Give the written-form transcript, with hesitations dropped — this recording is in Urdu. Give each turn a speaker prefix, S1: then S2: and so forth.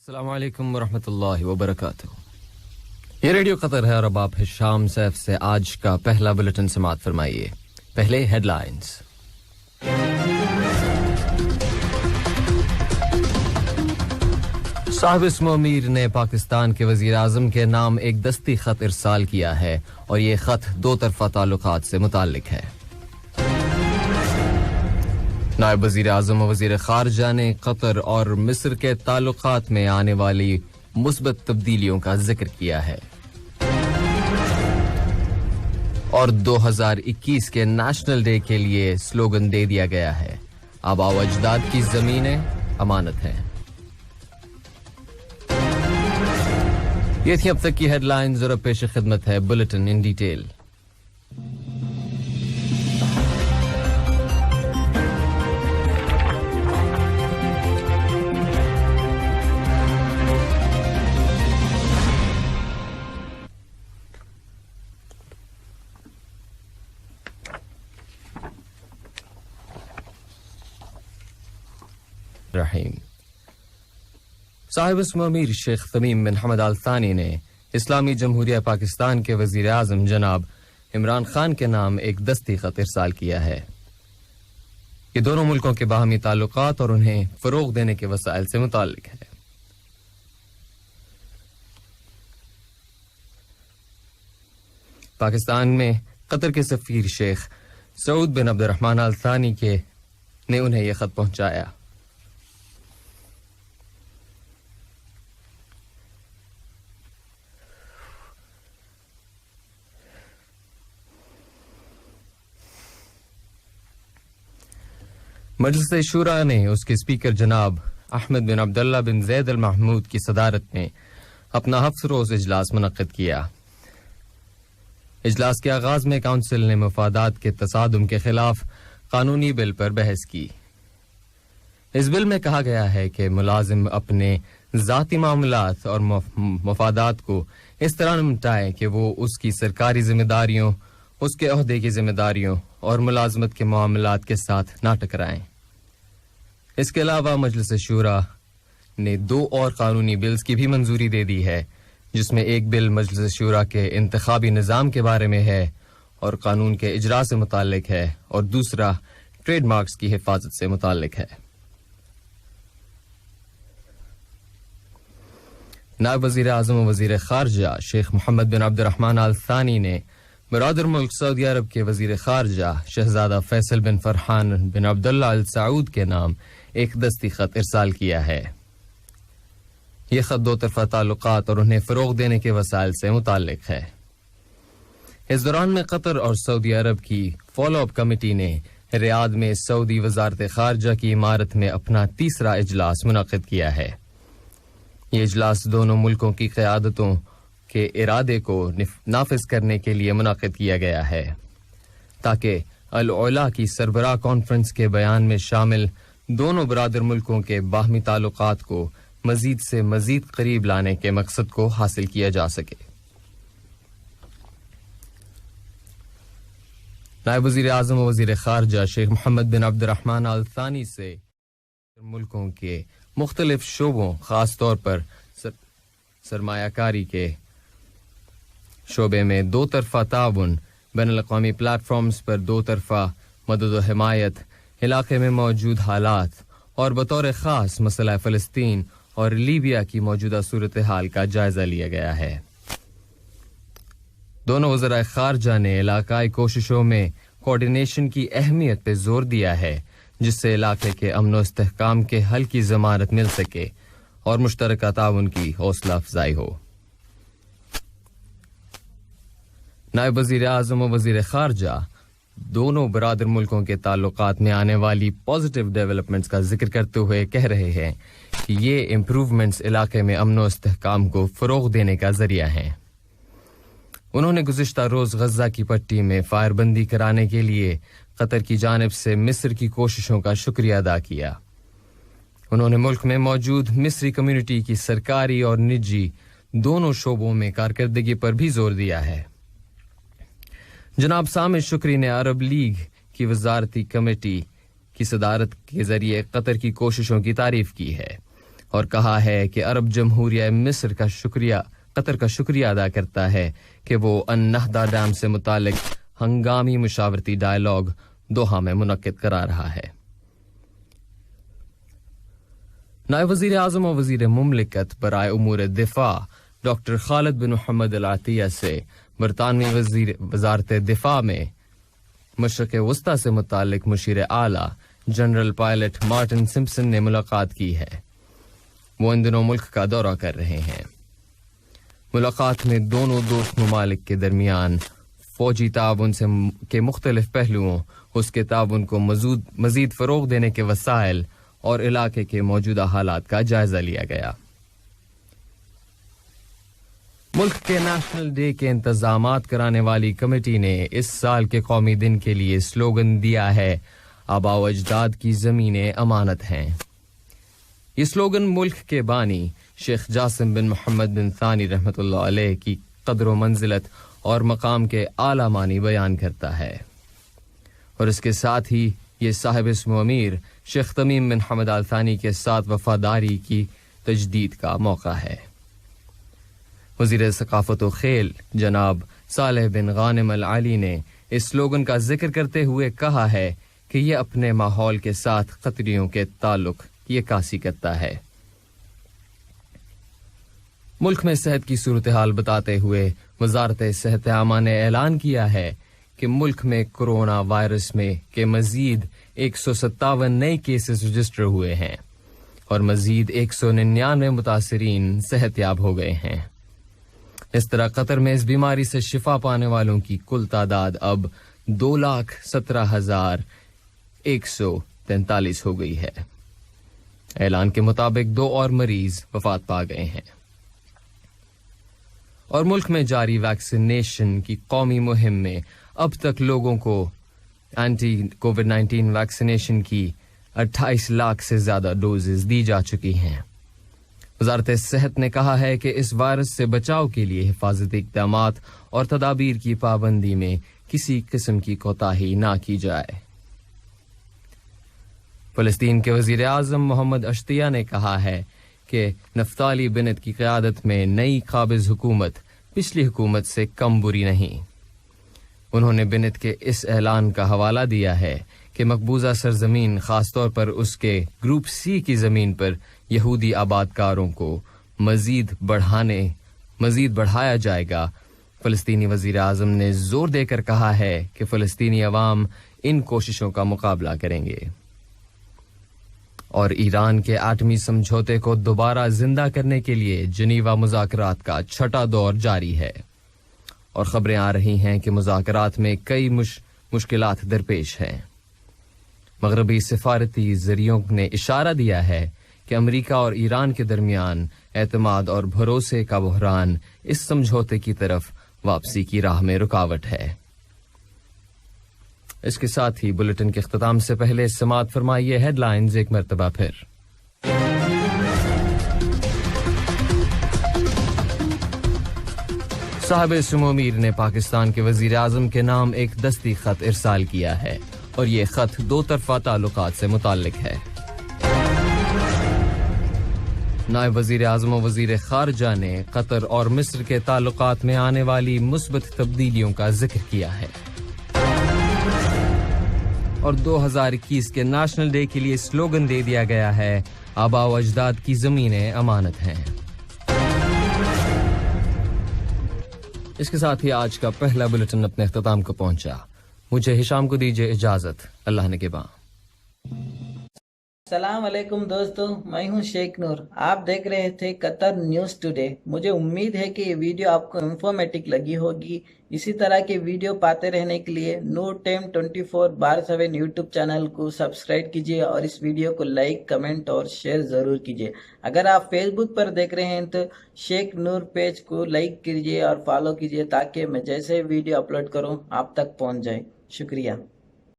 S1: السلام علیکم ورحمۃ اللہ وبرکاتہ. یہ ریڈیو قطر ہے اور اب آپ شام سیف سے آج کا پہلا بلیٹن سماعت فرمائیے. پہلے ہیڈ لائنز. صاحب اسم امیر نے پاکستان کے وزیر اعظم کے نام ایک دستی خط ارسال کیا ہے اور یہ خط دو طرفہ تعلقات سے متعلق ہے. نائب وزیر اعظم و وزیر خارجہ نے قطر اور مصر کے تعلقات میں آنے والی مثبت تبدیلیوں کا ذکر کیا ہے. اور 2021 کے نیشنل ڈے کے لیے سلوگن دے دیا گیا ہے: آباء و اجداد کی زمینیں امانت ہیں. یہ تھی اب تک کی ہیڈ لائنز اور اب پیش خدمت ہے بلیٹن ان ڈیٹیل. رحیم. صاحب اسم امیر شیخ تمیم بن حمد آل ثانی نے اسلامی جمہوریہ پاکستان کے وزیر اعظم جناب عمران خان کے نام ایک دستی خط ارسال کیا ہے. یہ دونوں ملکوں کے باہمی تعلقات اور انہیں فروغ دینے کے وسائل سے متعلق ہے. پاکستان میں قطر کے سفیر شیخ سعود بن عبد الرحمن آل ثانی نے انہیں یہ خط پہنچایا. مجلس شورا نے اس کے اسپیکر جناب احمد بن عبداللہ بن زید المحمود کی صدارت میں اپنا 7 روز اجلاس منعقد کیا. اجلاس کے آغاز میں کونسل نے مفادات کے تصادم کے خلاف قانونی بل پر بحث کی. اس بل میں کہا گیا ہے کہ ملازم اپنے ذاتی معاملات اور مفادات کو اس طرح نمٹائے کہ وہ اس کی سرکاری ذمہ داریوں، اس کے عہدے کی ذمہ داریوں اور ملازمت کے معاملات کے ساتھ نہ ٹکرائیں. اس کے علاوہ مجلس شورا نے 2 اور قانونی بلز کی بھی منظوری دے دی ہے، جس میں ایک بل مجلس شورا کے انتخابی نظام کے بارے میں ہے اور قانون کے اجرا سے متعلق ہے، اور دوسرا ٹریڈ مارکس کی حفاظت سے متعلق ہے. نائب وزیر اعظم و وزیر خارجہ شیخ محمد بن عبد الرحمن آل ثانی نے برادر ملک سعودی عرب کے وزیر خارجہ شہزادہ فیصل بن فرحان بن عبداللہ ال سعود کے نام ایک دستی خط ارسال کیا ہے. یہ خط 2 طرفہ تعلقات اور انہیں فروغ دینے کے وسائل سے متعلق ہے. اس دوران میں قطر اور سعودی عرب کی فالو اپ کمیٹی نے ریاض میں سعودی وزارت خارجہ کی عمارت میں اپنا 3را اجلاس منعقد کیا ہے. یہ اجلاس دونوں ملکوں کی قیادتوں کے ارادے کو نافذ کرنے کے لیے منعقد کیا گیا ہے تاکہ العلا کی سربراہ کانفرنس کے بیان میں شامل دونوں برادر ملکوں کے باہمی تعلقات کو مزید سے مزید قریب لانے کے مقصد کو حاصل کیا جا سکے. نائب وزیر اعظم و وزیر خارجہ شیخ محمد بن عبد الرحمن آل ثانی سے ملکوں کے مختلف شعبوں، خاص طور پر سرمایہ کاری کے شعبے میں 2 طرفہ تعاون، بین الاقوامی پلیٹ فارمز پر 2 طرفہ مدد و حمایت، علاقے میں موجود حالات اور بطور خاص مسئلہ فلسطین اور لیبیا کی موجودہ صورتحال کا جائزہ لیا گیا ہے. دونوں وزراء خارجہ نے علاقائی کوششوں میں کوارڈینیشن کی اہمیت پہ زور دیا ہے، جس سے علاقے کے امن و استحکام کے حل کی ضمانت مل سکے اور مشترکہ تعاون کی حوصلہ افزائی ہو. نائب وزیر اعظم و وزیر خارجہ دونوں برادر ملکوں کے تعلقات میں آنے والی پازیٹیو ڈیولپمنٹس کا ذکر کرتے ہوئے کہہ رہے ہیں کہ یہ امپروومنٹس علاقے میں امن و استحکام کو فروغ دینے کا ذریعہ ہیں. انہوں نے گزشتہ روز غزہ کی پٹی میں فائر بندی کرانے کے لیے قطر کی جانب سے مصر کی کوششوں کا شکریہ ادا کیا. انہوں نے ملک میں موجود مصری کمیونٹی کی سرکاری اور نجی دونوں شعبوں میں کارکردگی پر بھی زور دیا ہے. جناب سامر شکری نے عرب لیگ کی وزارتی کمیٹی کی صدارت کے ذریعے قطر کی کوششوں کی تعریف کی ہے اور کہا ہے کہ عرب جمہوریہ مصر کا قطر کا شکریہ ادا کرتا ہے کہ وہ النہدہ ڈیم سے متعلق ہنگامی مشاورتی ڈائیلاگ دوحہ میں منعقد کرا رہا ہے۔ نائب وزیر اعظم اور وزیر مملکت برائے امور دفاع ڈاکٹر خالد بن محمد العطیہ سے برطانوی وزارت دفاع میں مشرق وسطی سے متعلق مشیر اعلیٰ جنرل پائلٹ مارٹن سمپسن نے ملاقات کی ہے۔ وہ ان دنوں ملک کا دورہ کر رہے ہیں۔ ملاقات میں دونوں دوست ممالک کے درمیان فوجی تعاون کے مختلف پہلوؤں، اس کے تعاون کو مزید فروغ دینے کے وسائل اور علاقے کے موجودہ حالات کا جائزہ لیا گیا۔ ملک کے نیشنل ڈے کے انتظامات کرانے والی کمیٹی نے اس سال کے قومی دن کے لیے سلوگن دیا ہے، آباء و اجداد کی زمینیں امانت ہیں۔ یہ سلوگن ملک کے بانی شیخ جاسم بن محمد بن ثانی رحمۃ اللہ علیہ کی قدر و منزلت اور مقام کے اعلیٰ معنی بیان کرتا ہے، اور اس کے ساتھ ہی یہ صاحب اسم و امیر شیخ تمیم بن حمد آل ثانی کے ساتھ وفاداری کی تجدید کا موقع ہے۔ وزیر ثقافت و کھیل جناب صالح بن غانم العلی نے اس سلوگن کا ذکر کرتے ہوئے کہا ہے کہ یہ اپنے ماحول کے ساتھ قطریوں کے تعلق کی عکاسی کرتا ہے۔ ملک میں صحت کی صورتحال بتاتے ہوئے وزارت صحت عامہ نے اعلان کیا ہے کہ ملک میں کورونا وائرس میں کے مزید 157 نئے کیسز رجسٹر ہوئے ہیں اور مزید 199 متاثرین صحت یاب ہو گئے ہیں۔ اس طرح قطر میں اس بیماری سے شفا پانے والوں کی کل تعداد اب 2,17,143 ہو گئی ہے۔ اعلان کے مطابق 2 اور مریض وفات پا گئے ہیں۔ اور ملک میں جاری ویکسینیشن کی قومی مہم میں اب تک لوگوں کو اینٹی کووڈ 19 ویکسینیشن کی 28 لاکھ سے زیادہ ڈوزز دی جا چکی ہیں۔ وزارت صحت نے کہا ہے کہ اس وائرس سے بچاؤ کے لیے حفاظتی اقدامات اور تدابیر کی پابندی میں کسی قسم کی کوتاہی نہ کی جائے۔ فلسطین کے وزیر اعظم محمد اشتیہ نے کہا ہے کہ نفتالی بنت کی قیادت میں نئی قابض حکومت پچھلی حکومت سے کم بری نہیں۔ انہوں نے بنت کے اس اعلان کا حوالہ دیا ہے کہ مقبوضہ سرزمین خاص طور پر اس کے گروپ سی کی زمین پر یہودی آباد کاروں کو مزید بڑھایا جائے گا۔ فلسطینی وزیر اعظم نے زور دے کر کہا ہے کہ فلسطینی عوام ان کوششوں کا مقابلہ کریں گے۔ اور ایران کے ایٹمی سمجھوتے کو دوبارہ زندہ کرنے کے لیے جنیوا مذاکرات کا 6واں دور جاری ہے، اور خبریں آ رہی ہیں کہ مذاکرات میں کئی مشکلات درپیش ہیں۔ مغربی سفارتی ذریعوں نے اشارہ دیا ہے کہ امریکہ اور ایران کے درمیان اعتماد اور بھروسے کا بحران اس سمجھوتے کی طرف واپسی کی راہ میں رکاوٹ ہے۔ اس کے ساتھ ہی بلیٹن کے اختتام سے پہلے سماعت فرمائیے ہیڈ لائنز ایک مرتبہ پھر۔ صاحب اسم و امیر نے پاکستان کے وزیر اعظم کے نام ایک دستی خط ارسال کیا ہے، اور یہ خط 2 طرفہ تعلقات سے متعلق ہے۔ نائب وزیر اعظم و وزیر خارجہ نے قطر اور مصر کے تعلقات میں آنے والی مثبت تبدیلیوں کا ذکر کیا ہے، اور 2021 کے نیشنل ڈے کے لیے سلوگن دے دیا گیا ہے، آباء و اجداد کی زمینیں امانت ہیں۔ اس کے ساتھ ہی آج کا پہلا بلیٹن اپنے اختتام کو پہنچا۔ مجھے ہشام کو دیجیے اجازت، اللہ نگہباں۔
S2: السلام علیکم دوستو، میں ہوں شیخ نور۔ آپ دیکھ رہے تھے قطر نیوز ٹوڈے۔ مجھے امید ہے کہ یہ ویڈیو آپ کو انفارمیٹک لگی ہوگی۔ اسی طرح کے ویڈیو پاتے رہنے کے لیے نور ٹائم 24/7 یوٹیوب چینل کو سبسکرائب کیجیے، اور اس ویڈیو کو لائک، کمنٹ اور شیئر ضرور کیجیے۔ اگر آپ فیس بک پر دیکھ رہے ہیں تو شیخ نور پیج کو لائک کیجیے اور فالو کیجیے، تاکہ میں جیسے ویڈیو اپلوڈ کروں آپ تک پہنچ جائے۔ شکریہ۔